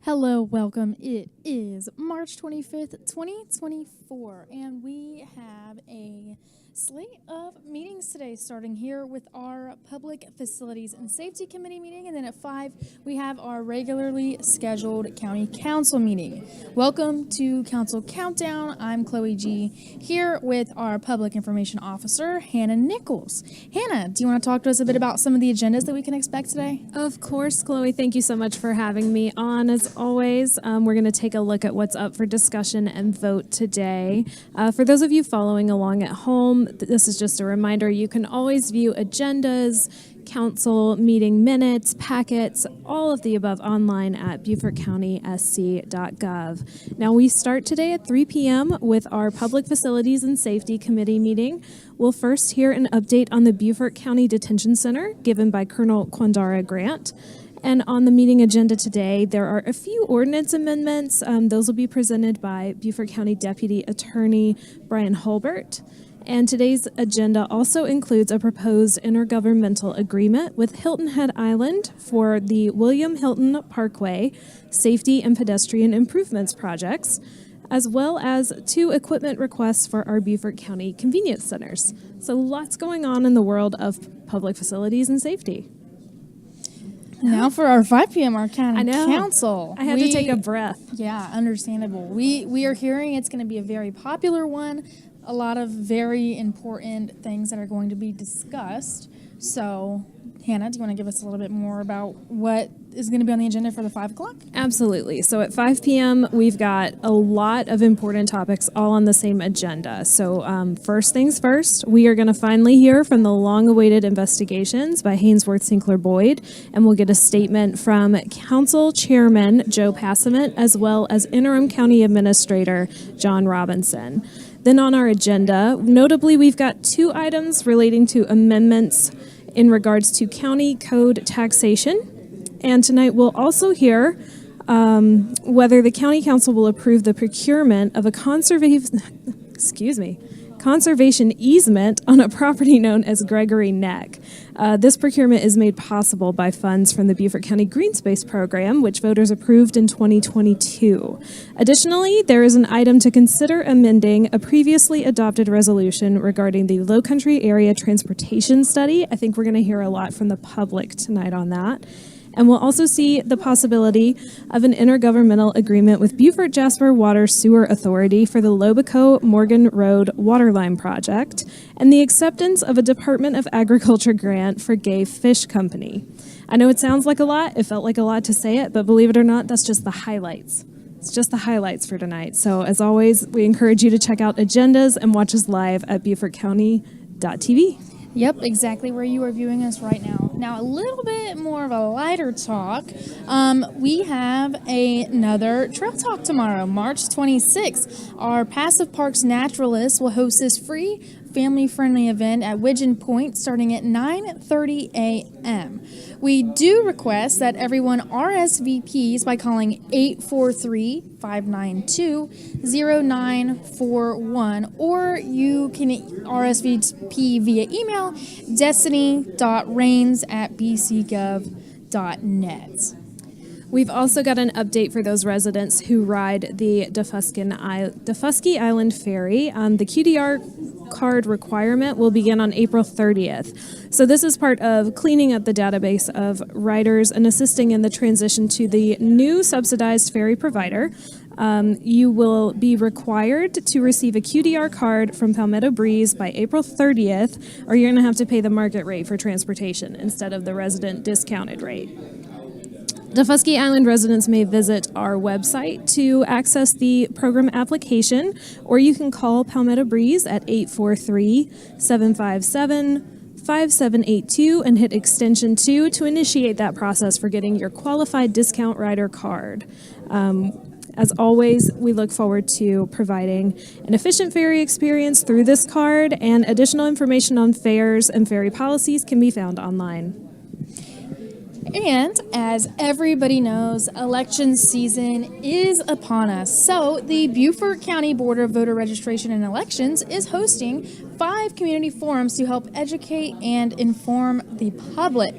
Hello, welcome. It is March 25th, 2024, and we have a slate of meetings today, starting here with our Public Facilities and Safety Committee meeting, and then at 5, we have our regularly scheduled County Council meeting. Welcome to Council Countdown. I'm Chloe G, here with our Public Information Officer, Hannah Nichols. Hannah, do you want to talk to us a bit about some of the agendas that we can expect today? Of course, Chloe. Thank you so much for having me on. As always, we're going to take a look at what's up for discussion and vote today. For those of you following along at home, this is just a reminder, you can always view agendas, council meeting minutes, packets, all of the above online at beaufortcountysc.gov. Now, we start today at 3 p.m. with our Public Facilities and Safety Committee meeting. We'll first hear an update on the Beaufort County Detention Center given by Colonel Quandara Grant. And on the meeting agenda today, there are a few ordinance amendments. Those will be presented by Beaufort County Deputy Attorney Brian Holbert. And today's agenda also includes a proposed intergovernmental agreement with Hilton Head Island for the William Hilton Parkway Safety and Pedestrian Improvements projects, as well as 2 equipment requests for our Beaufort County convenience centers. So lots going on in the world of public facilities and safety. Now for our 5 p.m. our county council. I had to take a breath. Yeah, understandable. We are hearing it's going to be a very popular one. A lot of very important things that are going to be discussed. So, Hannah, do you want to give us a little bit more about what is going to be on the agenda for the 5 o'clock? Absolutely. So at 5 p.m., we've got a lot of important topics all on the same agenda. So first things first, we are going to finally hear from the long-awaited investigations by Hainsworth Sinclair Boyd, and we'll get a statement from Council Chairman Joe Passament, as well as Interim County Administrator John Robinson. Then on our agenda, notably, we've got 2 items relating to amendments in regards to county code taxation. And tonight we'll also hear whether the county council will approve the procurement of a conservation easement on a property known as Gregory Neck. This procurement is made possible by funds from the Beaufort County Green Space Program, which voters approved in 2022. Additionally, there is an item to consider amending a previously adopted resolution regarding the Low Country Area Transportation Study. I think we're going to hear a lot from the public tonight on that. And we'll also see the possibility of an intergovernmental agreement with Beaufort Jasper Water Sewer Authority for the Lobico Morgan Road Waterline Project and the acceptance of a Department of Agriculture grant for Gay Fish Company. I know it sounds like a lot. It felt like a lot to say it, but believe it or not, that's just the highlights. It's just the highlights for tonight. So as always, we encourage you to check out agendas and watch us live at beaufortcounty.tv. Yep, exactly where you are viewing us right now. Now, a little bit more of a lighter talk. We have another trail talk tomorrow, March 26th. Our Passive Parks Naturalists will host this free, family-friendly event at Widgeon Point starting at 9:30 a.m. We do request that everyone RSVPs by calling 843-592-0941, or you can RSVP via email destiny.rains@bcgov.net. We've also got an update for those residents who ride the Defusky Island Ferry. The QDR card requirement will begin on April 30th. So this is part of cleaning up the database of riders and assisting in the transition to the new subsidized ferry provider. You will be required to receive a QDR card from Palmetto Breeze by April 30th, or you're going to have to pay the market rate for transportation instead of the resident discounted rate. Defusky Island residents may visit our website to access the program application, or you can call Palmetto Breeze at 843-757-5782 and hit extension 2 to initiate that process for getting your qualified discount rider card. As always, we look forward to providing an efficient ferry experience through this card, and additional information on fares and ferry policies can be found online. And as everybody knows, election season is upon us. So the Beaufort County Board of Voter Registration and Elections is hosting 5 community forums to help educate and inform the public.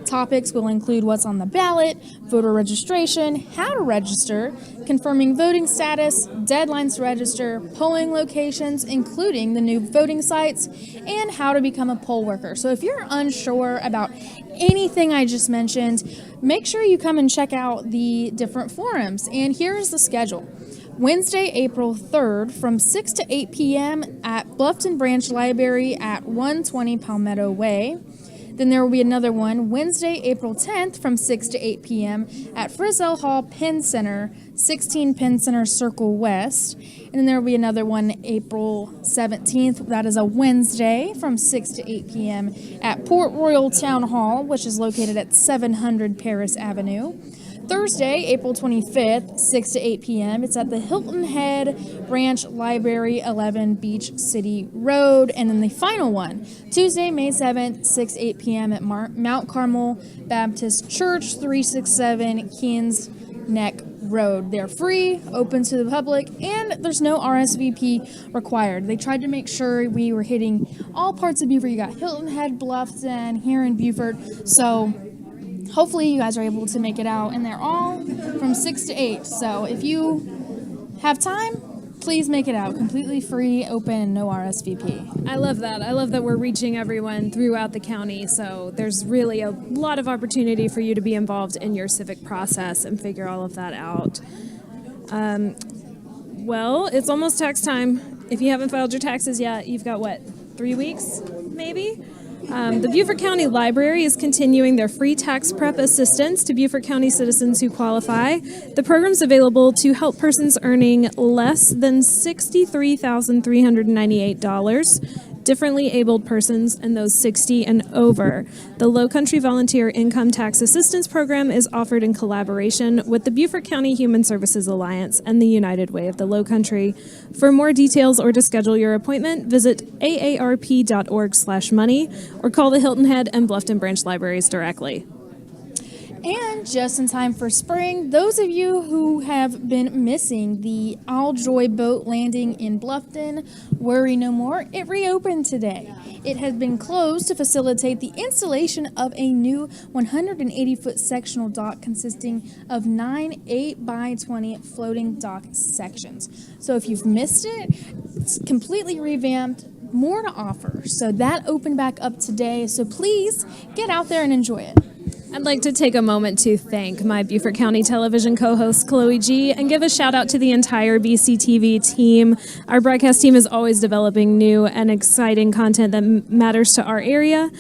Topics will include what's on the ballot, voter registration, how to register, confirming voting status, deadlines to register, polling locations, including the new voting sites, and how to become a poll worker. So if you're unsure about anything I just mentioned, make sure you come and check out the different forums. And here's the schedule. Wednesday, April 3rd from 6 to 8 p.m. at Bluffton Branch Library at 120 Palmetto Way. Then there will be another one Wednesday, April 10th from 6 to 8 p.m. at Frizzell Hall Penn Center, 16 Penn Center Circle West. And then there will be another one April 17th. That is a Wednesday from 6 to 8 p.m. at Port Royal Town Hall, which is located at 700 Paris Avenue. Thursday, April 25th, 6 to 8 p.m. It's at the Hilton Head Branch Library, 11 Beach City Road. And then the final one, Tuesday, May 7th, 6 to 8 p.m. at Mount Carmel Baptist Church, 367 Keens Neck Road. They're free, open to the public, and there's no RSVP required. They tried to make sure we were hitting all parts of Beaufort. You got Hilton Head, Bluffton, here in Beaufort. So hopefully you guys are able to make it out, and they're all from 6 to 8. So if you have time, please make it out. Completely free, open, no RSVP. I love that. I love that we're reaching everyone throughout the county, so there's really a lot of opportunity for you to be involved in your civic process and figure all of that out. Well, it's almost tax time. If you haven't filed your taxes yet, you've got, 3 weeks, maybe? The Beaufort County Library is continuing their free tax prep assistance to Beaufort County citizens who qualify. The program is available to help persons earning less than $63,398, differently abled persons, and those 60 and over. The Low Country Volunteer Income Tax Assistance Program is offered in collaboration with the Beaufort County Human Services Alliance and the United Way of the Low Country. For more details or to schedule your appointment, visit aarp.org/money or call the Hilton Head and Bluffton Branch Libraries directly. And just in time for spring, those of you who have been missing the All Joy boat landing in Bluffton, worry no more. It reopened today. It has been closed to facilitate the installation of a new 180-foot sectional dock consisting of 9 8x20 floating dock sections. So if you've missed it, it's completely revamped, more to offer. So that opened back up today. So please get out there and enjoy it. I'd like to take a moment to thank my Beaufort County Television co-host, Chloe G., and give a shout out to the entire BCTV team. Our broadcast team is always developing new and exciting content that matters to our area.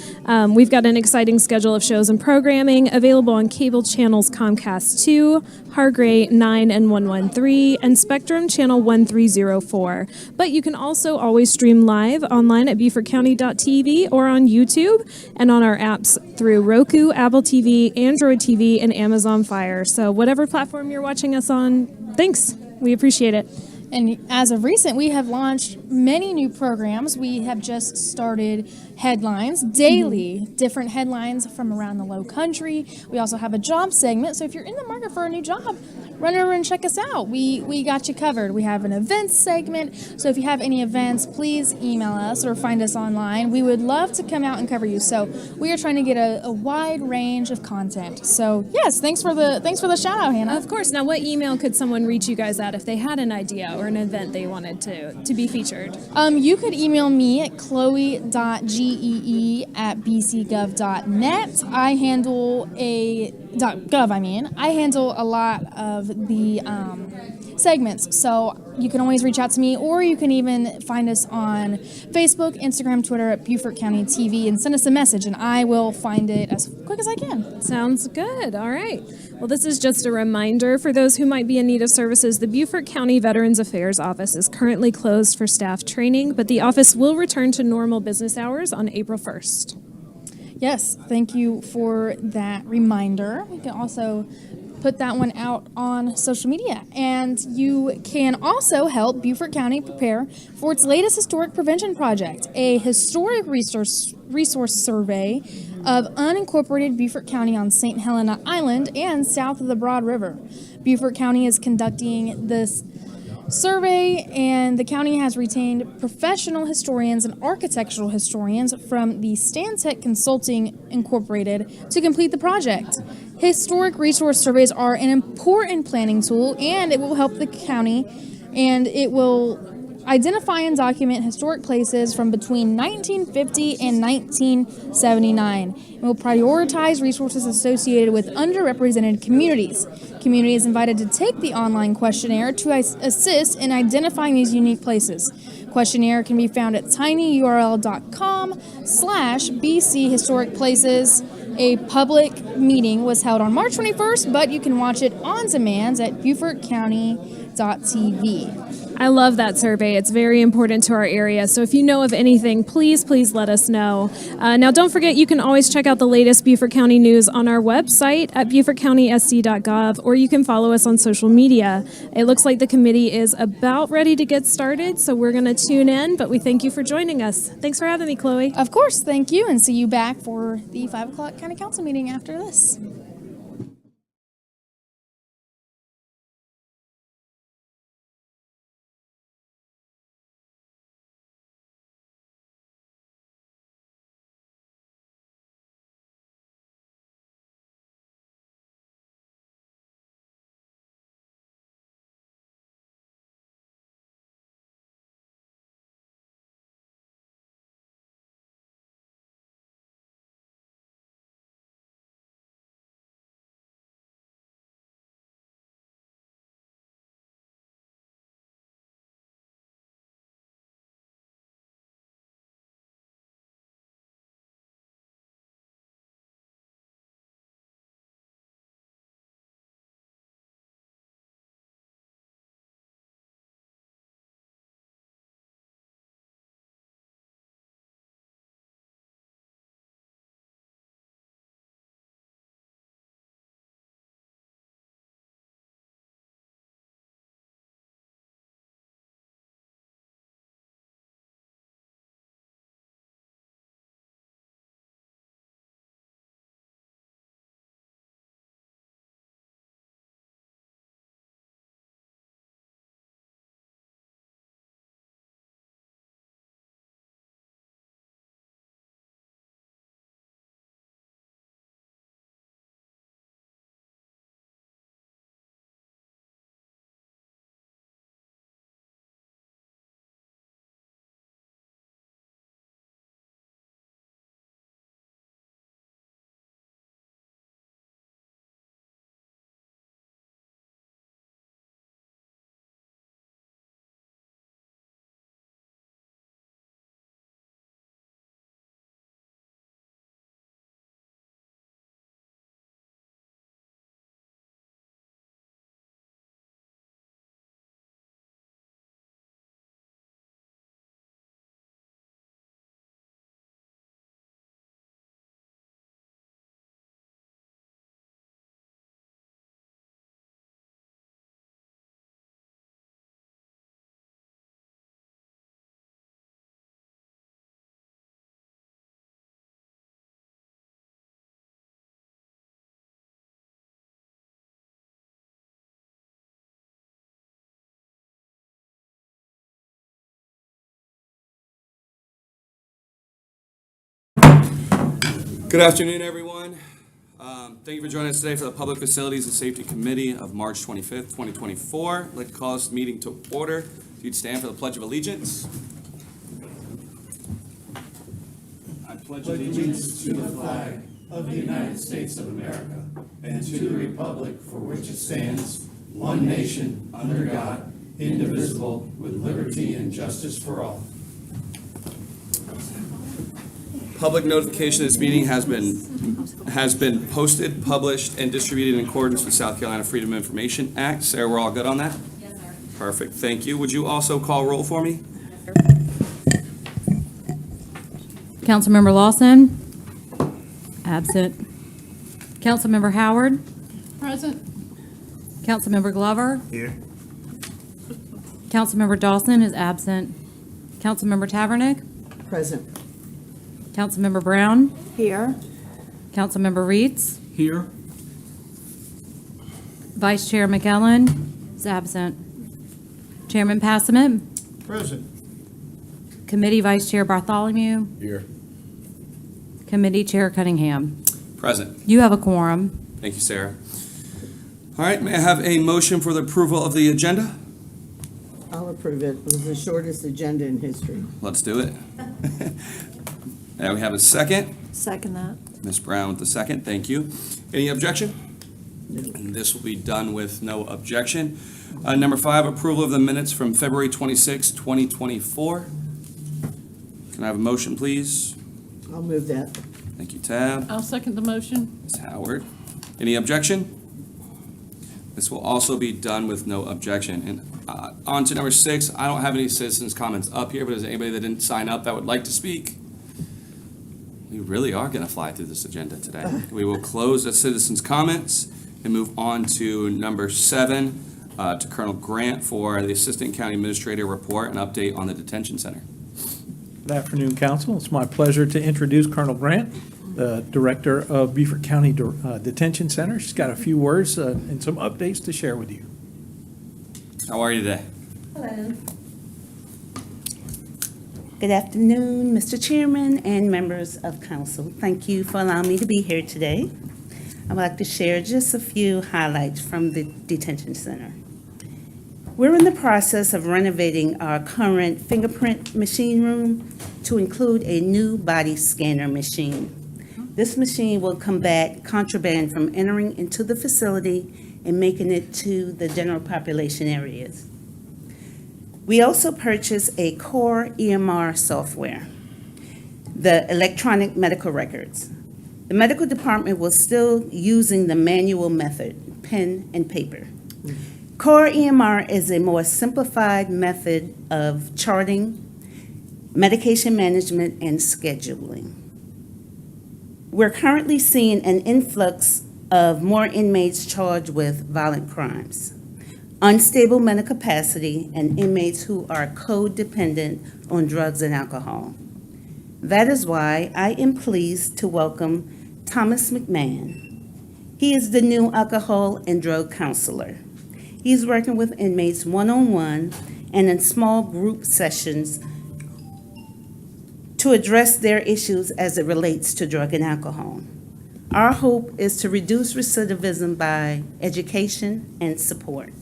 We've got an exciting schedule of shows and programming available on cable channels Comcast 2, Hargray 9 and 113, and Spectrum Channel 1304. But you can also always stream live online at BeaufortCounty.tv or on YouTube and on our apps through Roku, Apple TV, Android TV, and Amazon Fire. So whatever platform you're watching us on, thanks. We appreciate it. And as of recent, we have launched many new programs. We have just started headlines, daily, different headlines from around the Low Country. We also have a job segment. So if you're in the market for a new job, run over and check us out. We got you covered. We have an events segment. So if you have any events, please email us or find us online. We would love to come out and cover you. So we are trying to get a wide range of content. So yes, thanks for the shout out, Hannah. Of course. Now, what email could someone reach you guys at if they had an idea or an event they wanted to be featured? You could email me at chloe.gee@bcgov.net. I handle I handle a lot of the segments, so you can always reach out to me, or you can even find us on Facebook, Instagram, Twitter at Beaufort County TV and send us a message, and I will find it as quick as I can. Sounds good. All right. Well, this is just a reminder for those who might be in need of services. The Beaufort County Veterans Affairs Office is currently closed for staff training, but the office will return to normal business hours on April 1st. Yes, thank you for that reminder. We can also put that one out on social media. And you can also help Beaufort County prepare for its latest historic prevention project, a historic resource survey of unincorporated Beaufort County on St. Helena Island and south of the Broad River. Beaufort County is conducting this survey, and the county has retained professional historians and architectural historians from the Stantec Consulting Incorporated to complete the project. Historic resource surveys are an important planning tool, and it will help the county, and it will identify and document historic places from between 1950 and 1979. It will prioritize resources associated with underrepresented communities. Community is invited to take the online questionnaire to assist in identifying these unique places. Questionnaire can be found at tinyurl.com/BC Historic Places. A public meeting was held on March 21st, but you can watch it on demand at BeaufortCounty.tv. I love that survey. It's very important to our area. So if you know of anything, please let us know. Now, don't forget, you can always check out the latest Beaufort County news on our website at BeaufortCountySC.gov, or you can follow us on social media. It looks like the committee is about ready to get started, so we're going to tune in, but we thank you for joining us. Thanks for having me, Chloe. Of course, thank you, and see you back for the 5 o'clock County Council meeting after this. Good afternoon, everyone. Thank you for joining us today for the Public Facilities and Safety Committee of March 25th, 2024. I'd like to call this meeting to order. If you'd stand for the Pledge of Allegiance. I pledge allegiance to the flag of the United States of America and to the republic for which it stands, one nation, under God, indivisible, with liberty and justice for all. Public notification of this meeting has been posted, published, and distributed in accordance with South Carolina Freedom of Information Act. Sarah, we're all good on that? Yes, sir. Perfect. Thank you. Would you also call roll for me? Councilmember Lawson? Absent. Councilmember Howard? Present. Councilmember Glover? Here. Councilmember Dawson is absent. Councilmember Tavernick? Present. Councilmember Brown? Here. Councilmember Reitz? Here. Vice Chair McEllen is absent. Chairman Passament, Present. Committee Vice Chair Bartholomew, Here. Committee Chair Cunningham. Present. You have a quorum. Thank you, Sarah. All right, may I have a motion for the approval of the agenda? I'll approve it. It was the shortest agenda in history. Let's do it. And we have a second. Second that. Ms. Brown with the second, thank you. Any objection? No. And this will be done with no objection. Number 5, approval of the minutes from February 26, 2024. Can I have a motion, please? I'll move that. Thank you, Tab. I'll second the motion. Ms. Howard. Any objection? This will also be done with no objection. And on to number 6, I don't have any citizens' comments up here, but is there anybody that didn't sign up that would like to speak? We really are going to fly through this agenda today. We will close the citizens' comments and move on to number 7, to Colonel Grant for the Assistant County Administrator report and update on the detention center. Good afternoon, Council. It's my pleasure to introduce Colonel Grant, the Director of Beaufort County Detention Center. She's got a few words and some updates to share with you. How are you today? Hello. Good afternoon, Mr. Chairman and members of council. Thank you for allowing me to be here today. I'd like to share just a few highlights from the detention center. We're in the process of renovating our current fingerprint machine room to include a new body scanner machine. This machine will combat contraband from entering into the facility and making it to the general population areas. We also purchased a core EMR software, the electronic medical records. The medical department was still using the manual method, pen and paper. Core EMR is a more simplified method of charting, medication management, and scheduling. We're currently seeing an influx of more inmates charged with violent crimes, unstable mental capacity, and inmates who are codependent on drugs and alcohol. That is why I am pleased to welcome Thomas McMahon. He is the new alcohol and drug counselor. He's working with inmates one-on-one and in small group sessions to address their issues as it relates to drug and alcohol. Our hope is to reduce recidivism by education and support.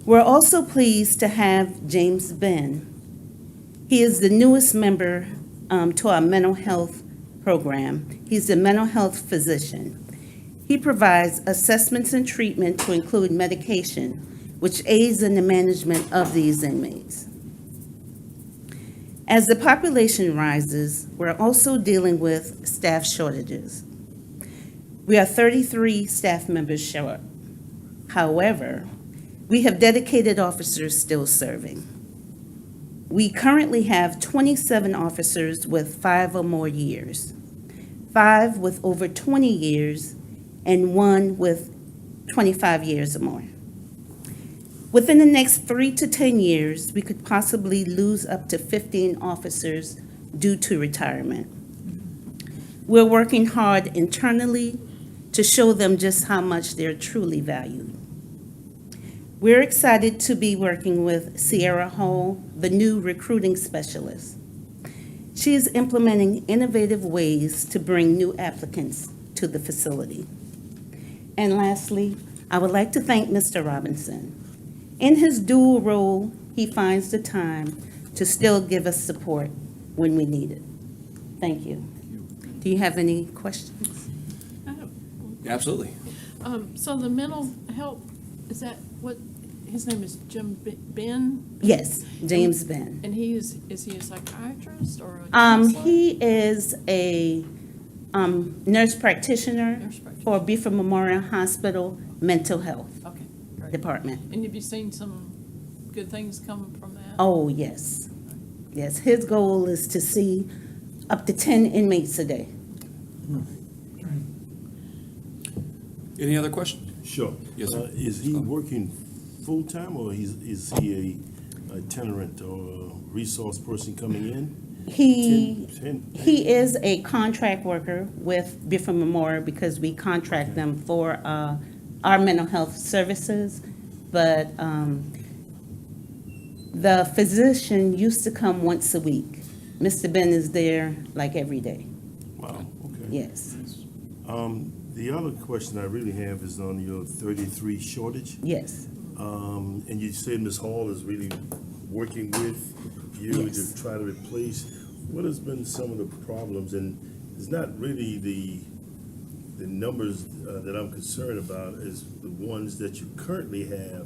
We're also pleased to have James Ben. He is the newest member to our mental health program. He's a mental health physician. He provides assessments and treatment to include medication, which aids in the management of these inmates. As the population rises, we're also dealing with staff shortages. We are 33 staff members short. However, we have dedicated officers still serving. We currently have 27 officers with 5 or more years, 5 with over 20 years, and 1 with 25 years or more. Within the next 3 to 10 years, we could possibly lose up to 15 officers due to retirement. We're working hard internally to show them just how much they're truly valued. We're excited to be working with Sierra Hall, the new recruiting specialist. She is implementing innovative ways to bring new applicants to the facility. And lastly, I would like to thank Mr. Robinson. In his dual role, he finds the time to still give us support when we need it. Thank you. Do you have any questions? Absolutely. So the mental health, is that what, his name is Jim Ben? Yes, James Ben. And is he a psychiatrist or a counselor? He is a nurse practitioner Nurse practitioner. for Beaufort Memorial Hospital Mental Health Okay, great. Department. And have you seen some good things come from that? Oh, yes. Yes, his goal is to see up to 10 inmates a day. Any other questions? Sure. Yes, sir. Is he working full-time, or is he a itinerant or a resource person coming in? He Ten- is a contract worker with Beaufort Memorial because we contract them for our mental health services, but the physician used to come once a week. Mr. Ben is there like every day, Wow, okay. yes, The other question I really have is on your 33 shortage. yes. And you said Ms. Hall is really working with you Yes. to try to replace. What has been some of the problems? And it's not really the numbers that I'm concerned about, is the ones that you currently have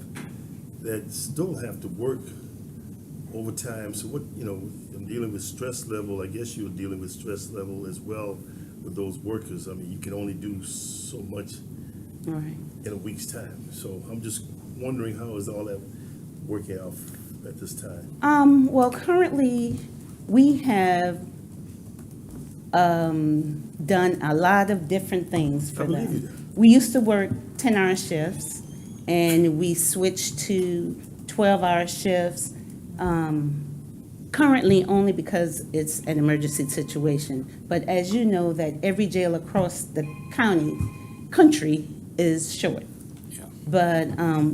that still have to work overtime. So what, I'm dealing with stress level. I guess you're dealing with stress level as well with those workers. I mean, you can only do so much All right. in a week's time. So I'm just wondering, how is all that working out at this time? Well, currently, we have done a lot of different things for I believe you. them. We used to work 10-hour shifts, and we switched to 12-hour shifts, currently only because it's an emergency situation. But as you know, that every jail across the country is short. Yeah. But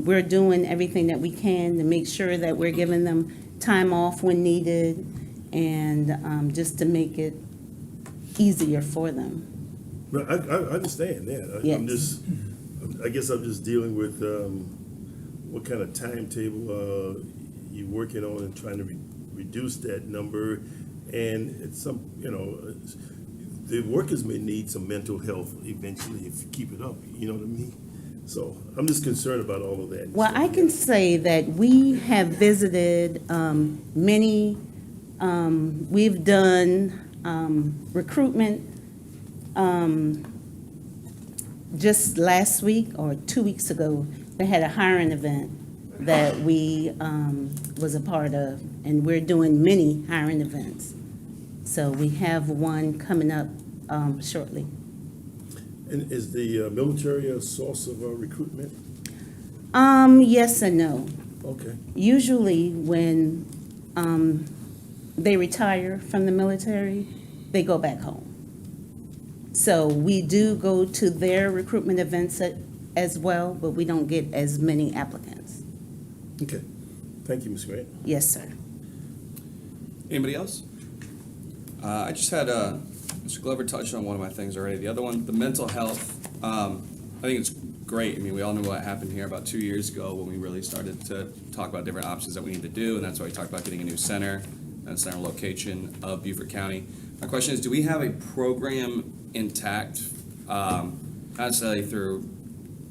we're doing everything that we can to make sure that we're giving them time off when needed, and just to make it easier for them. But I understand that. Yes. I guess I'm just dealing with what kind of timetable you're working on and trying to reduce that number. And it's the workers may need some mental health eventually if you keep it up, you know what I mean? So I'm just concerned about all of that. Well, I can say that we have visited many, we've done recruitment just last week or 2 weeks ago. They had a hiring event that we was a part of, and we're doing many hiring events. So we have one coming up shortly. And is the military a source of recruitment? Yes and no. Okay. Usually when they retire from the military, they go back home. So we do go to their recruitment events as well, but we don't get as many applicants. Okay. Thank you, Ms. Grant. Yes, sir. Anybody else? I just had, Mr. Glover touched on one of my things already. The other one, the mental health, I think it's great. I mean, we all knew what happened here about 2 years ago when we really started to talk about different options that we need to do, and that's why we talked about getting a new center and center location of Beaufort County. My question is, do we have a program intact, not necessarily through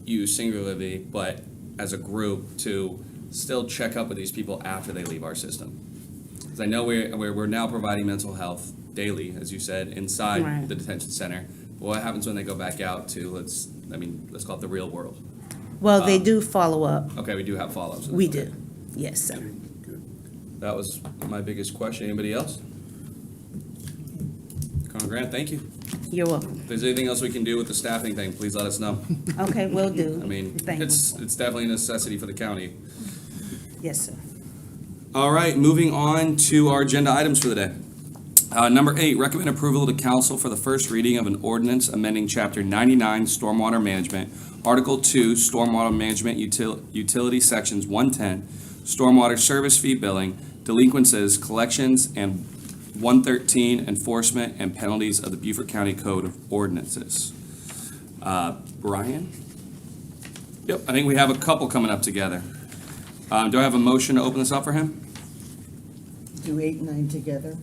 you singularly, but as a group, to still check up with these people after they leave our system? Because I know we're now providing mental health daily, as you said, inside Right. the detention center. But what happens when they go back out to, let's call it the real world? Well, they do follow up. Okay, we do have follow-ups. We Okay. do. Yes, sir. That was my biggest question. Anybody else? Colonel Grant, thank you. You're welcome. If there's anything else we can do with the staffing thing, please let us know. Okay, will do. I mean, Thank you. it's definitely a necessity for the county. Yes, sir. All right, moving on to our agenda items for the day. Number 8, recommend approval to council for the first reading of an ordinance amending Chapter 99 Stormwater Management, Article 2 Stormwater Management Utility Sections 110, Stormwater Service Fee Billing, Delinquencies, Collections, and 113 Enforcement and Penalties of the Beaufort County Code of Ordinances. Brian? Yep, I think we have a couple coming up together. Do I have a motion to open this up for him? Do 8 and 9 together?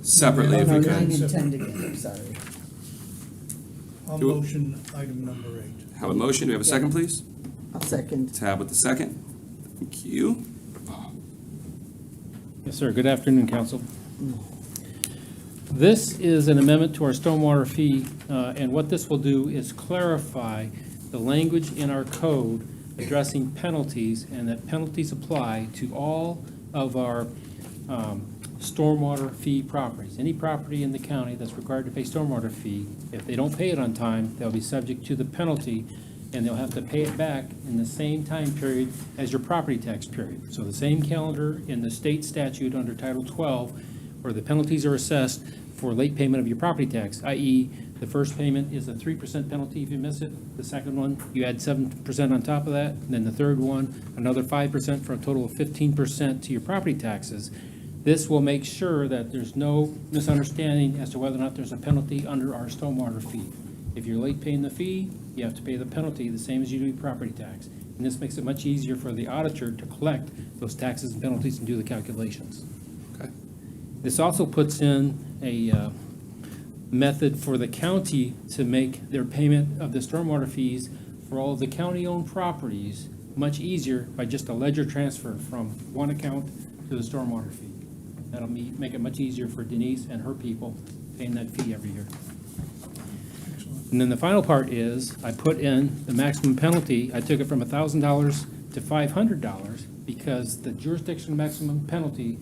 Separately, if No, we 9 could. and 10 together, sorry. I'll Do it. motion item number 8. Have a motion, do we have a second, please? I'll second. Tab with the second. Thank you. Yes, sir. Good afternoon, council. This is an amendment to our stormwater fee, and what this will do is clarify the language in our code addressing penalties, and that penalties apply to all of our stormwater fee properties. Any property in the county that's required to pay stormwater fee, if they don't pay it on time, they'll be subject to the penalty, and they'll have to pay it back in the same time period as your property tax period. So the same calendar in the state statute under Title 12, where the penalties are assessed for late payment of your property tax, i.e. The first payment is a 3% penalty if you miss it. The second one, you add 7% on top of that. And then the third one, another 5% for a total of 15% to your property taxes. This will make sure that there's no misunderstanding as to whether or not there's a penalty under our stormwater fee. If you're late paying the fee, you have to pay the penalty, the same as you do property tax. And this makes it much easier for the auditor to collect those taxes and penalties and do the calculations. Okay. This also puts in a method for the county to make their payment of the stormwater fees for all of the county-owned properties much easier by just a ledger transfer from one account to the stormwater fee. That'll make it much easier for Denise and her people paying that fee every year. And then the final part is, I put in the maximum penalty. I took it from $1,000 to $500 because the jurisdiction maximum penalty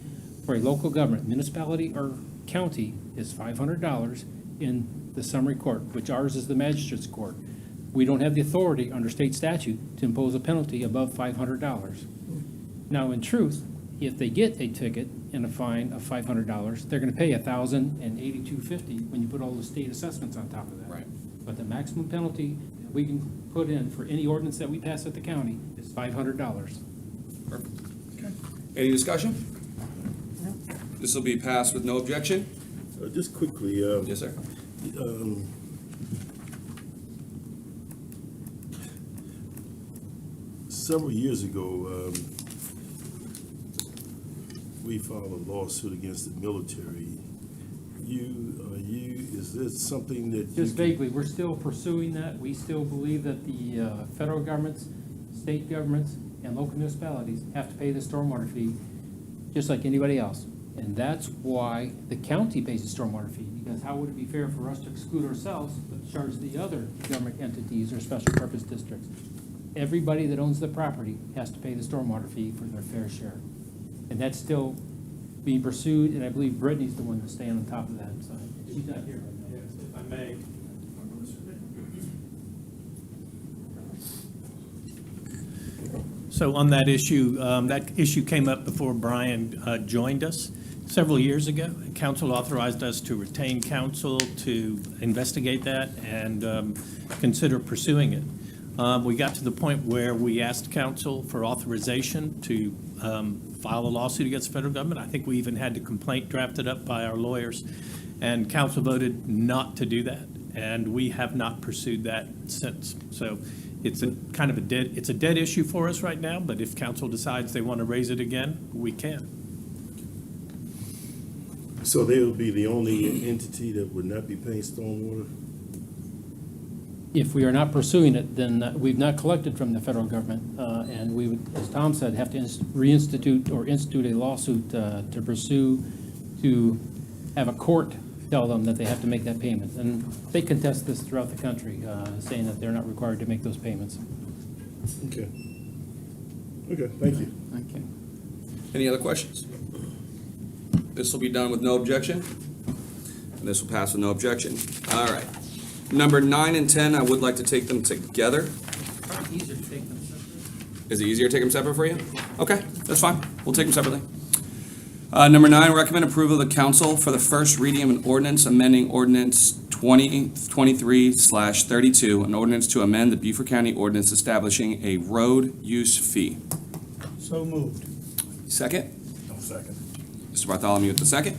for a local government, municipality or county, is $500 in the summary court, which ours is the magistrate's court. We don't have the authority under state statute to impose a penalty above $500. Now, in truth, if they get a ticket and a fine of $500, they're going to pay $1,082.50 when you put all the state assessments on top of that. Right. But the maximum penalty that we can put in for any ordinance that we pass at the county is $500. Perfect. Okay. Any discussion? This will be passed with no objection. Just quickly. Yes, sir. Several years ago, we filed a lawsuit against the military. Is this something that? Just vaguely, we're still pursuing that. We still believe that the federal governments, state governments, and local municipalities have to pay the stormwater fee just like anybody else. And that's why the county pays the stormwater fee, because how would it be fair for us to exclude ourselves but charge the other government entities or special purpose districts? Everybody that owns the property has to pay the stormwater fee for their fair share. And that's still being pursued, and I believe Brittany's the one that's staying on top of that, so she's not here right now. Yes, if I may. So on that issue came up before Brian joined us several years ago. Council authorized us to retain counsel to investigate that and consider pursuing it. We got to the point where we asked council for authorization to file a lawsuit against the federal government. I think we even had a complaint drafted up by our lawyers, and council voted not to do that, and we have not pursued that since. So it's a kind of a dead issue for us right now, but if council decides they want to raise it again, we can. So they would be the only entity that would not be paying stormwater? If we are not pursuing it, then we've not collected from the federal government, and we would, as Tom said, have to reinstitute or institute a lawsuit to pursue, to have a court tell them that they have to make that payment. And they contest this throughout the country, saying that they're not required to make those payments. Okay. Okay, thank you. Okay. Any other questions? This will be done with no objection, and this will pass with no objection. All right. Number 9 and 10, I would like to take them together. Probably easier to take them separately. Is it easier to take them separate for you? Okay, that's fine. We'll take them separately. Number 9, recommend approval of the council for the first reading of an ordinance amending ordinance 2023/32, an ordinance to amend the Beaufort County ordinance establishing a road use fee. So moved. Second? No second. Mr. Bartholomew with the second.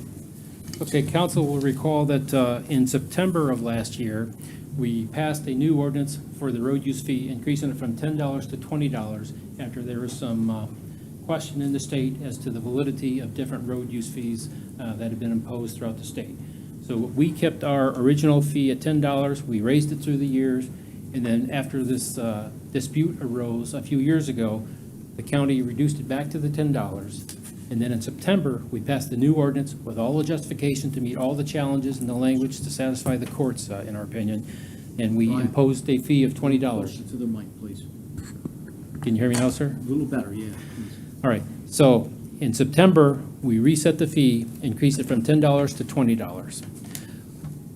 Okay, council will recall that in September of last year, we passed a new ordinance for the road use fee, increasing it from $10 to $20 after there was some question in the state as to the validity of different road use fees that had been imposed throughout the state. So we kept our original fee at $10. We raised it through the years, and then after this dispute arose a few years ago, the county reduced it back to the $10. And then in September, we passed the new ordinance with all the justification to meet all the challenges and the language to satisfy the courts, in our opinion. And we imposed a fee of $20. Closer to the mic, please. Can you hear me now, sir? A little better, yeah. Please. All right. So in September, we reset the fee, increased it from $10 to $20.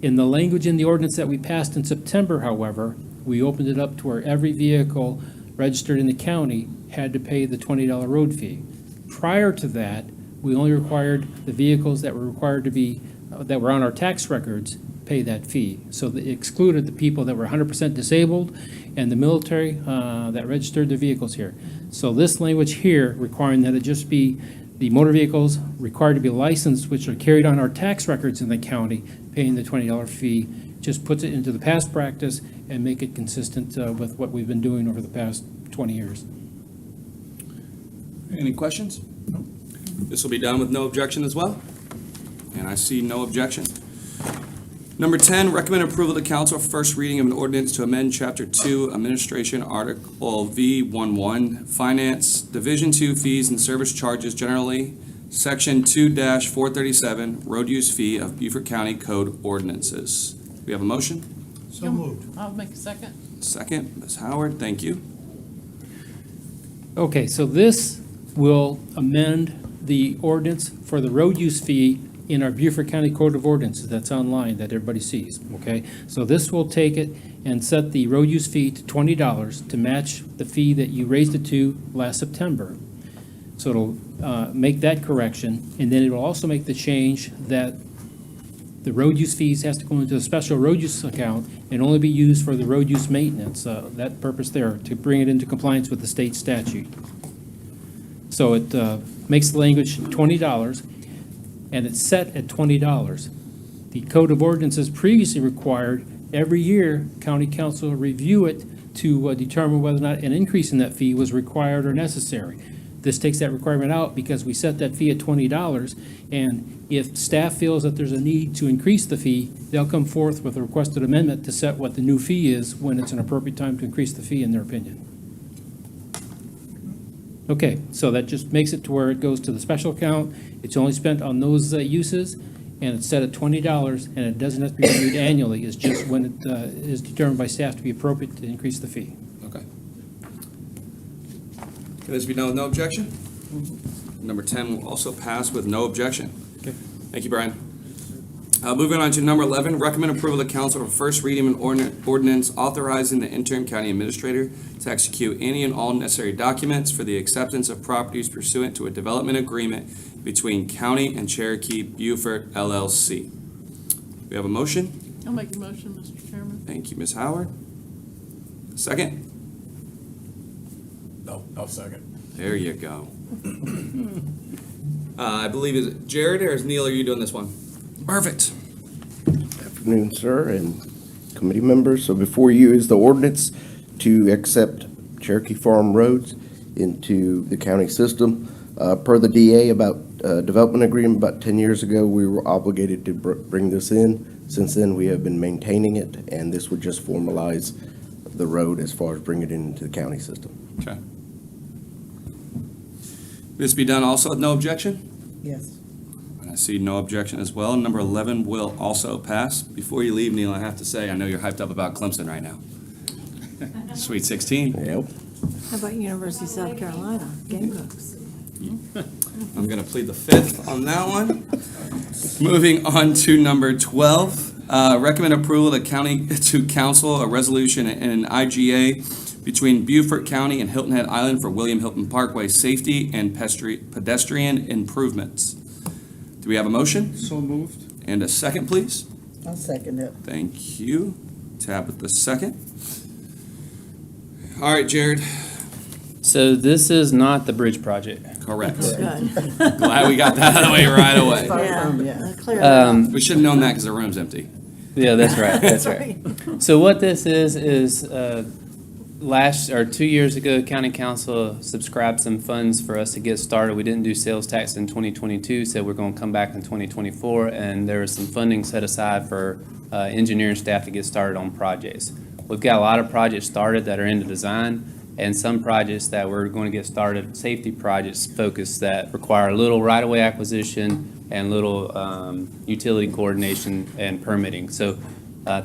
In the language in the ordinance that we passed in September, however, we opened it up to where every vehicle registered in the county had to pay the $20 road fee. Prior to that, we only required the vehicles that were required to be, that were on our tax records, pay that fee. So it excluded the people that were 100% disabled and the military that registered their vehicles here. So this language here requiring that it just be the motor vehicles required to be licensed, which are carried on our tax records in the county, paying the $20 fee, just puts it into the past practice and make it consistent with what we've been doing over the past 20 years. Any questions? This will be done with no objection as well. And I see no objection. Number 10, recommend approval to council for first reading of an ordinance to amend Chapter 2, Administration, Article V11, Finance, Division 2, Fees and Service Charges Generally, Section 2-437, Road Use Fee of Beaufort County Code Ordinances. Do we have a motion? So moved. I'll make a second. Second, Ms. Howard, thank you. Okay, so this will amend the ordinance for the road use fee in our Beaufort County Code of Ordinances that's online that everybody sees, okay? So this will take it and set the road use fee to $20 to match the fee that you raised it to last September. So it'll make that correction, and then it will also make the change that the road use fees has to go into a special road use account and only be used for the road use maintenance, that purpose there, to bring it into compliance with the state statute. So it makes the language $20, and it's set at $20. The Code of Ordinances previously required every year county council review it to determine whether or not an increase in that fee was required or necessary. This takes that requirement out because we set that fee at $20, and if staff feels that there's a need to increase the fee, they'll come forth with a requested amendment to set what the new fee is when it's an appropriate time to increase the fee in their opinion. Okay, so that just makes it to where it goes to the special account. It's only spent on those uses, and it's set at $20, and it doesn't have to be reviewed annually. It's just when it is determined by staff to be appropriate to increase the fee. Okay. Can this be done with no objection? Number 10 will also pass with no objection. Okay. Thank you, Brian. Moving on to number 11, recommend approval to council for first reading of an ordinance authorizing the interim county administrator to execute any and all necessary documents for the acceptance of properties pursuant to a development agreement between county and Cherokee Beaufort LLC. We have a motion. I'll make a motion, Mr. Chairman. Thank you, Ms. Howard. Second? No, I'll second. There you go. I believe, is it Jared or is Neil, are you doing this one? Perfect. Afternoon, sir, and committee members. So before you is the ordinance to accept Cherokee Farm roads into the county system. Per the DA about development agreement about 10 years ago, we were obligated to bring this in. Since then, we have been maintaining it, and this would just formalize the road as far as bringing it into the county system. Okay. This be done also with no objection? Yes. I see no objection as well. Number 11 will also pass. Before you leave, Neil, I have to say, I know you're hyped up about Clemson right now. Sweet 16. Yep. How about University of South Carolina, Gamecocks? I'm going to plead the fifth on that one. Moving on to number 12, recommend approval to council a resolution and an IGA between Beaufort County and Hilton Head Island for William Hilton Parkway safety and pedestrian improvements. Do we have a motion? So moved. And a second, please? I'll second it. Thank you. Tabitha, second. All right, Jared. So this is not the bridge project. Correct. Good. Glad we got that out of the way right away. Yeah. Clear that up. We should have known that because the room's empty. Yeah, that's right. That's right. So what this is 2 years ago, County Council subscribed some funds for us to get started. We didn't do sales tax in 2022, so we're going to come back in 2024, and there was some funding set aside for engineering staff to get started on projects. We've got a lot of projects started that are into design, and some projects that we're going to get started, safety projects focused that require a little right-of-way acquisition and little utility coordination and permitting. So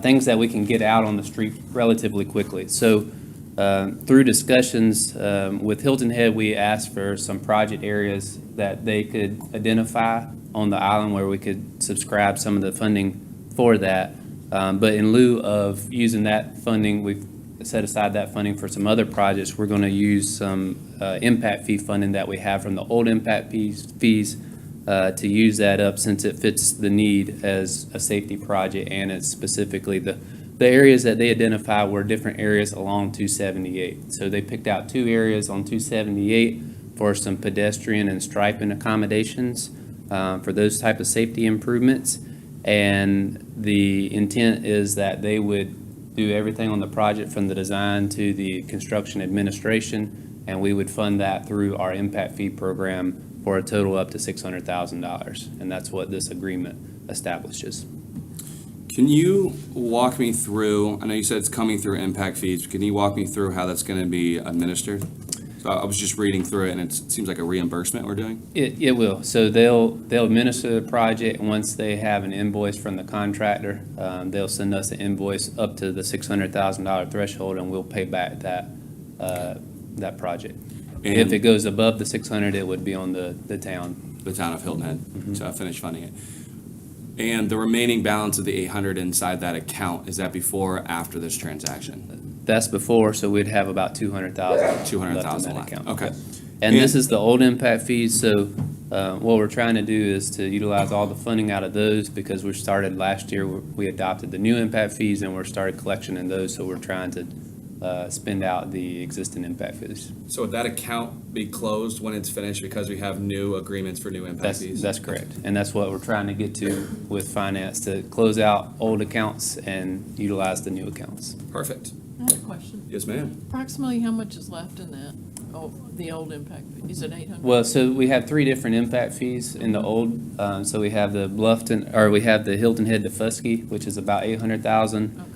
things that we can get out on the street relatively quickly. So through discussions with Hilton Head, we asked for some project areas that they could identify on the island where we could subscribe some of the funding for that. But in lieu of using that funding, we've set aside that funding for some other projects. We're going to use some impact fee funding that we have from the old impact fees to use that up since it fits the need as a safety project, and it's specifically the areas that they identify were different areas along 278. So they picked out 2 areas on 278 for some pedestrian and striping accommodations for those type of safety improvements. And the intent is that they would do everything on the project from the design to the construction administration, and we would fund that through our impact fee program for a total up to $600,000. And that's what this agreement establishes. Can you walk me through, I know you said it's coming through impact fees, can you walk me through how that's going to be administered? So I was just reading through it, and it seems like a reimbursement we're doing. It will. So they'll administer the project, and once they have an invoice from the contractor, they'll send us an invoice up to the $600,000 threshold, and we'll pay back that project. And If it goes above the 600, it would be on the town. the town of Hilton Head to finish funding it. And the remaining balance of the 800 inside that account, is that before or after this transaction? That's before, so we'd have about 200,000. 200,000 in that left. account. Okay. And this is the old impact fees, so what we're trying to do is to utilize all the funding out of those, because we started last year, we adopted the new impact fees, and we're started collection in those, so we're trying to spend out the existing impact fees. So would that account be closed when it's finished because we have new agreements for new impact fees? That's correct, and that's what we're trying to get to with finance, to close out old accounts and utilize the new accounts. Perfect. I have a question. Yes, ma'am. Approximately how much is left in that? Oh, the old impact, is it 800? Well, so we have 3 different impact fees in the old, so we have the we have the Hilton Head to Fusky, which is about 800,000. Okay.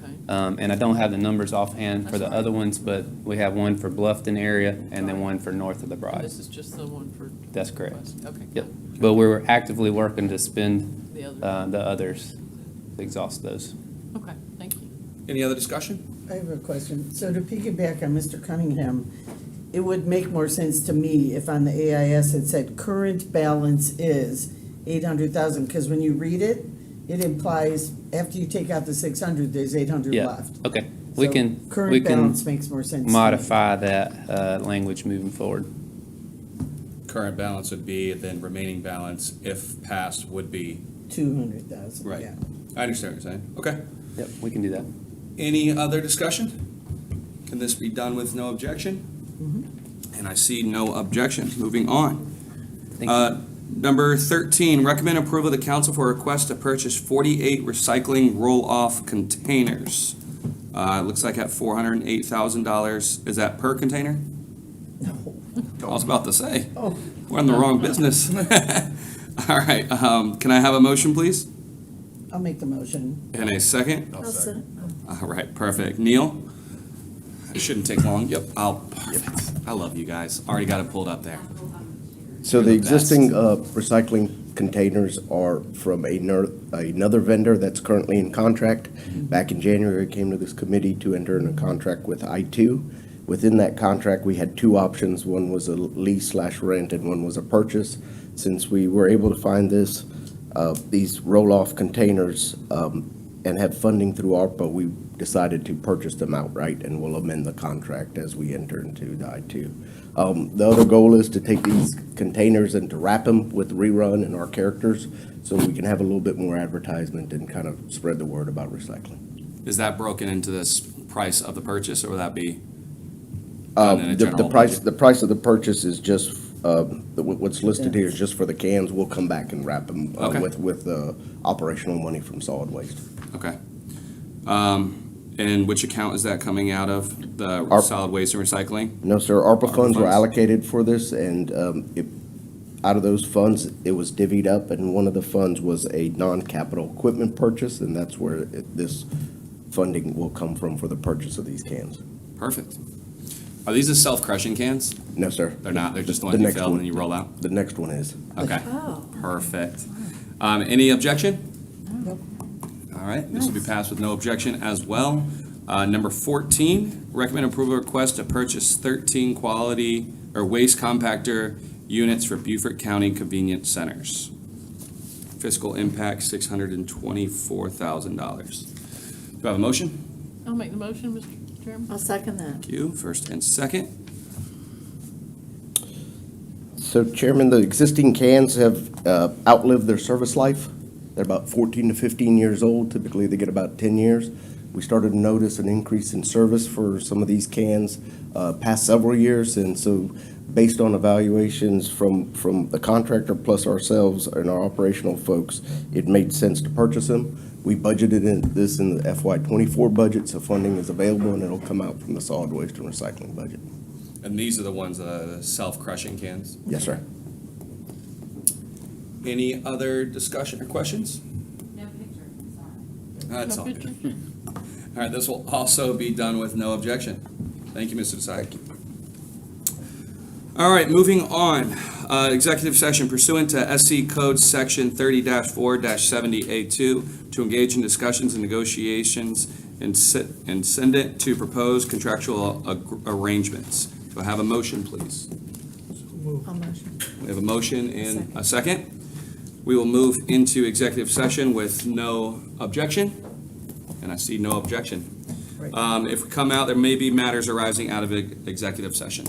And I don't have the numbers offhand for That's the all right. other ones, but we have one for Bluffton area and then one for north of the And Bride. this is just the one for? That's correct. Okay. Yep, but we're actively working to spend The other. the others, to exhaust those. Okay, thank you. Any other discussion? I have a question. So to piggyback on Mr. Cunningham, it would make more sense to me if on the AIS it said current balance is 800,000, because when you read it, it implies after you take out the 600, there's 800 Yeah, left. okay. We So can Current balance makes more sense. to me. modify that language moving forward. Current balance would be, then remaining balance, if passed, would be. 200,000, Right. yeah. I understand what you're saying. Okay. Yep, we can do that. Any other discussion? Can this be done with no objection? And I see no objection. Moving on. Thank you. Number 13, recommend approval of the council for a request to purchase 48 recycling roll-off containers. It looks like at $408,000. Is that per container? No. I was about to say. Oh. We're in the wrong business. All right, can I have a motion, please? I'll make the motion. And a second? All right, perfect. Neil? It shouldn't take long. Yep, perfect. I love you guys. Already got it pulled up there. So You're the the existing recycling containers are from another vendor that's currently in contract. Back in January, I came to this committee to enter in a contract with I2. Within that contract, we had 2 options. One was a lease/rent, and one was a purchase. Since we were able to find these roll-off containers and have funding through ARPA, we decided to purchase them outright, and we'll amend the contract as we enter into the I2. The other goal is to take these containers and to wrap them with Rerun and our characters, so we can have a little bit more advertisement and kind of spread the word about recycling. Is that broken into this price of the purchase, or will that be done in a The general price, budget? the price of the purchase is just, what's listed here is just for the cans. We'll come back and wrap them Okay. with operational money from solid waste. Okay. And which account is that coming out of? The Our- solid waste and recycling? No, sir, ARPA funds were funds. allocated for this, and out of those funds, it was divvied up, and one of the funds was a non-capital equipment purchase, and that's where this funding will come from for the purchase of these cans. Perfect. Are these the self-crushing cans? No, sir. They're not, they're just the The ones you next fill and one. then you roll out? The next one is. Okay, perfect. Any objection? All right, this will be passed with no objection as well. Number 14, recommend approval request to purchase 13 quality or waste compactor units for Beaufort County convenience centers. Fiscal impact $624,000. Do I have a motion? I'll make the motion, Mr. Chairman. I'll second that. Thank you. First and second. So Chairman, the existing cans have outlived their service life. They're about 14 to 15 years old. Typically, they get about 10 years. We started to notice an increase in service for some of these cans past several years, and so based on evaluations from the contractor plus ourselves and our operational folks, it made sense to purchase them. We budgeted this in the FY24 budget, so funding is available, and it'll come out from the solid waste and recycling budget. And these are the ones, the self-crushing cans? Yes, sir. Any other discussion or questions? No picture, sorry. That's No all. picture? All right, this will also be done with no objection. Thank you, Mr. Desai. All right, moving on. Executive session pursuant to SC Code Section 30-4-70A2 to engage in discussions and negotiations and send it to propose contractual arrangements. Do I have a motion, please? We have a motion and a second. We will move into executive session with no objection, and I see no objection. If we come out, there may be matters arising out of executive session.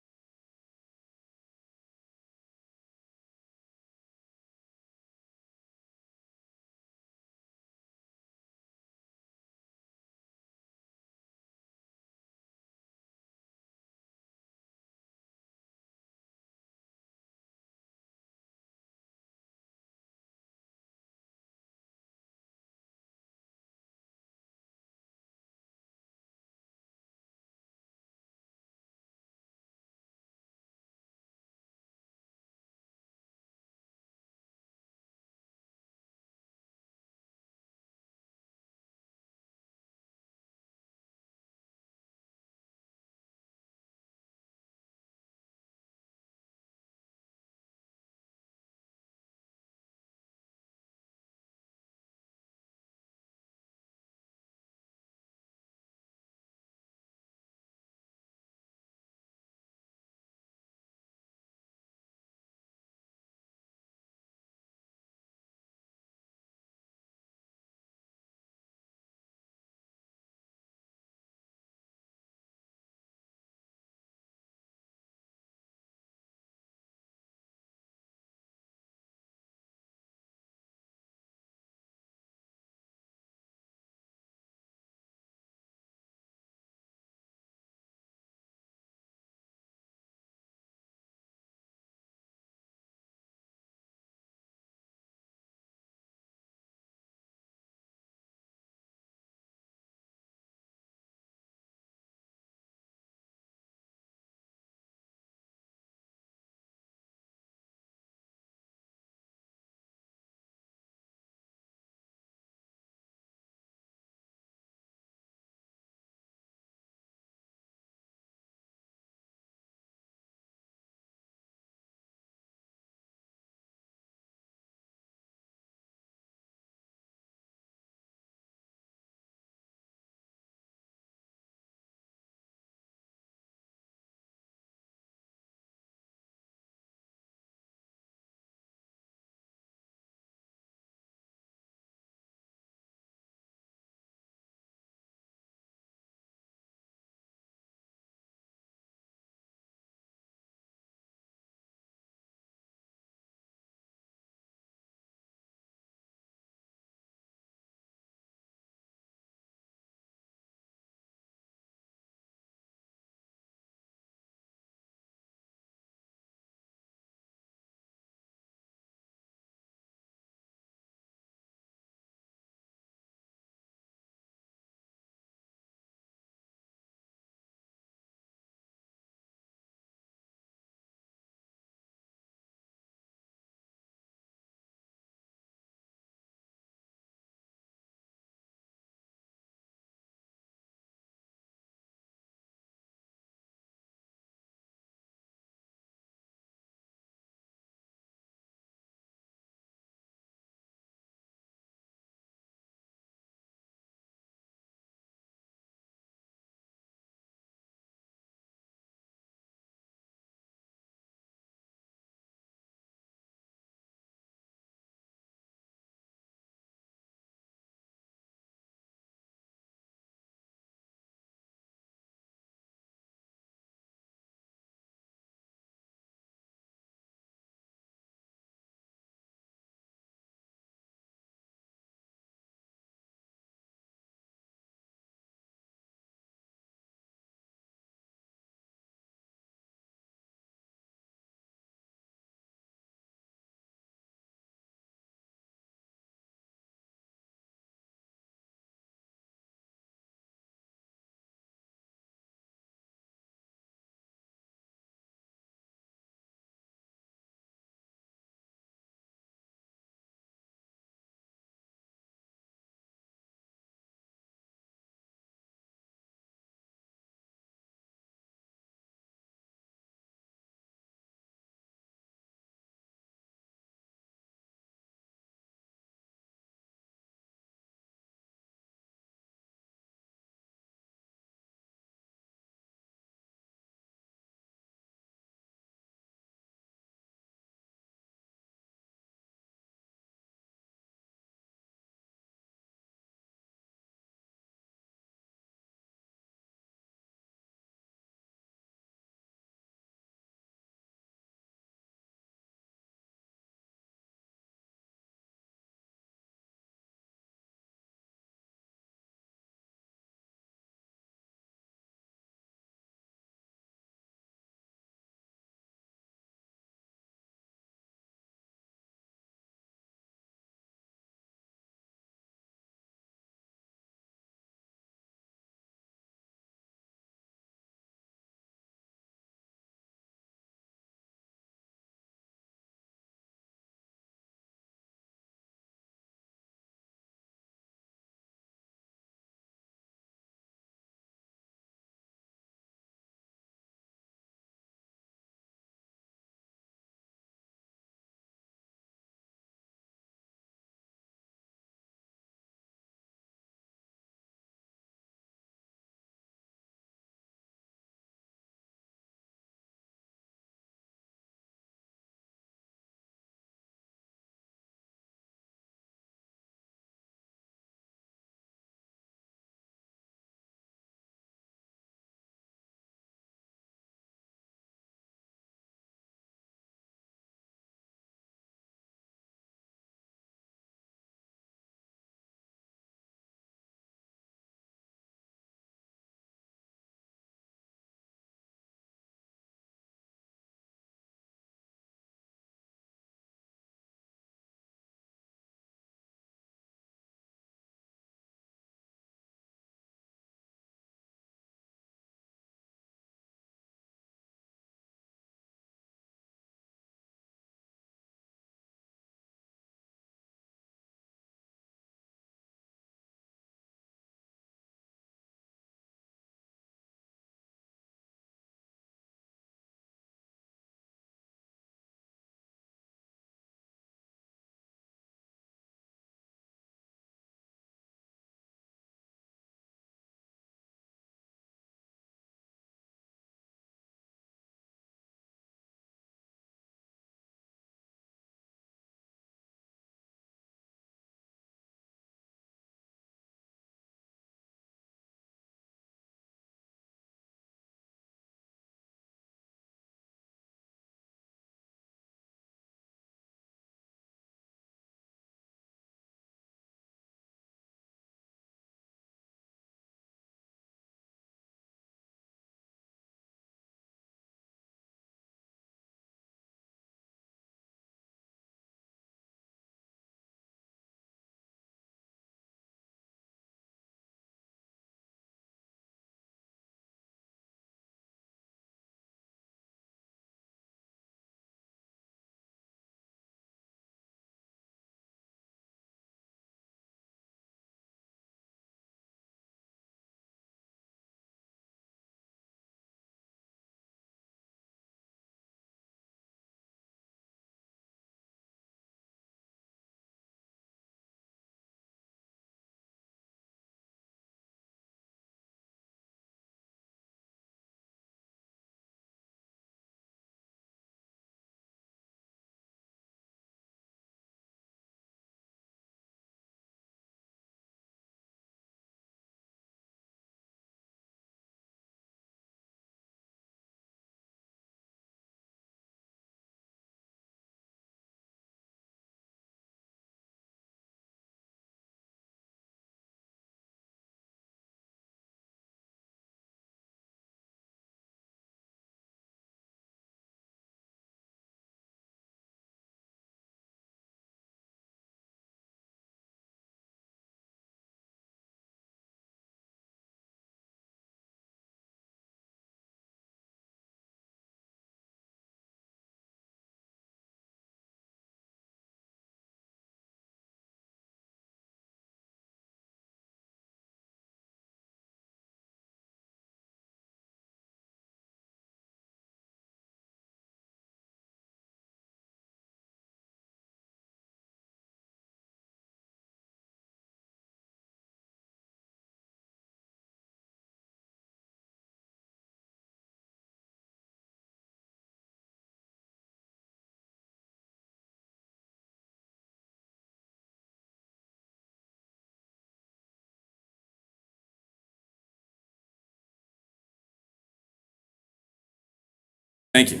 Thank you.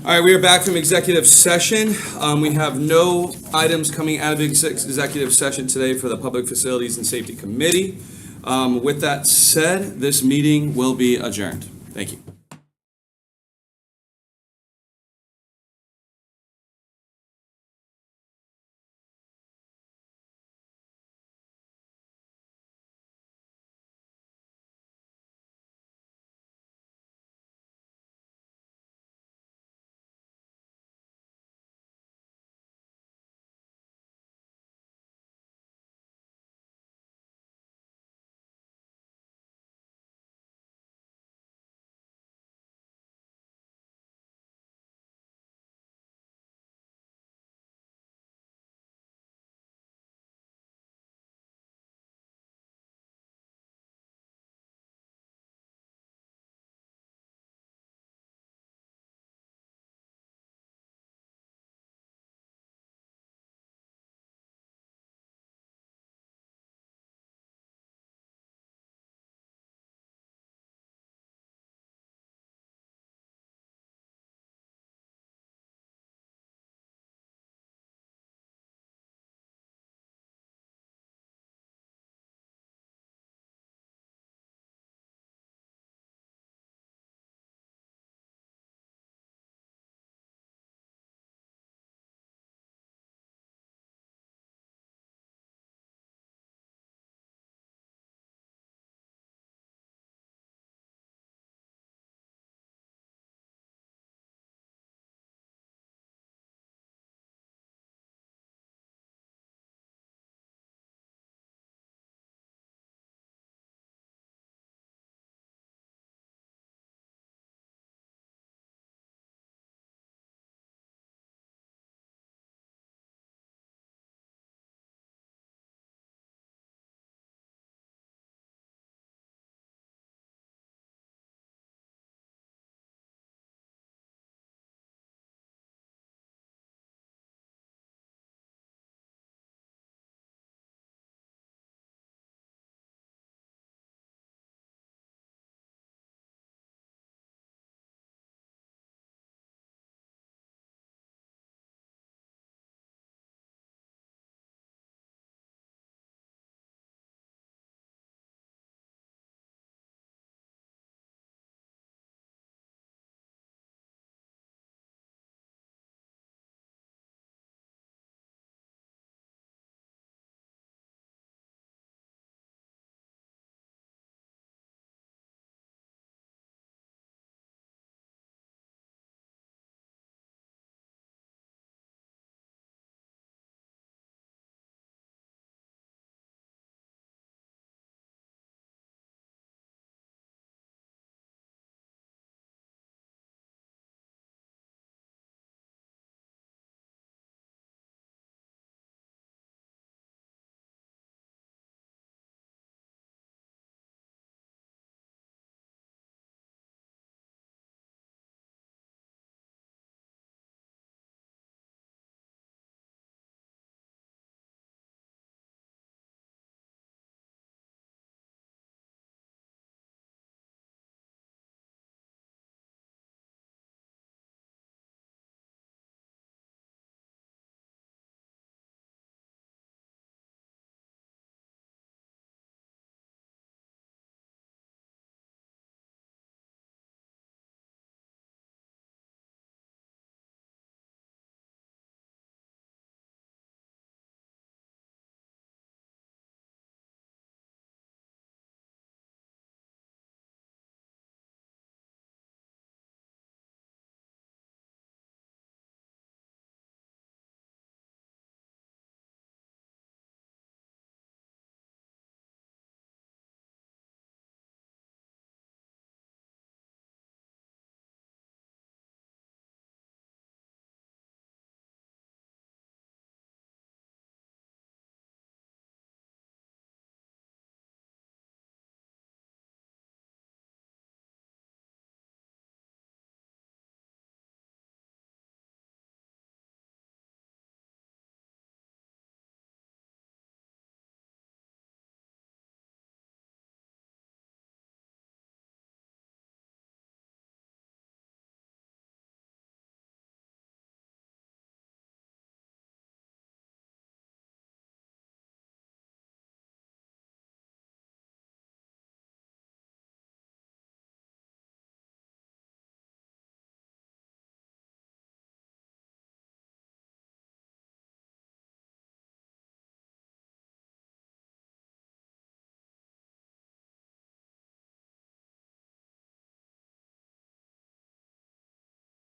All right, we are back from executive session. We have no items coming out of executive session today for the Public Facilities and Safety Committee. With that said, this meeting will be adjourned. Thank you.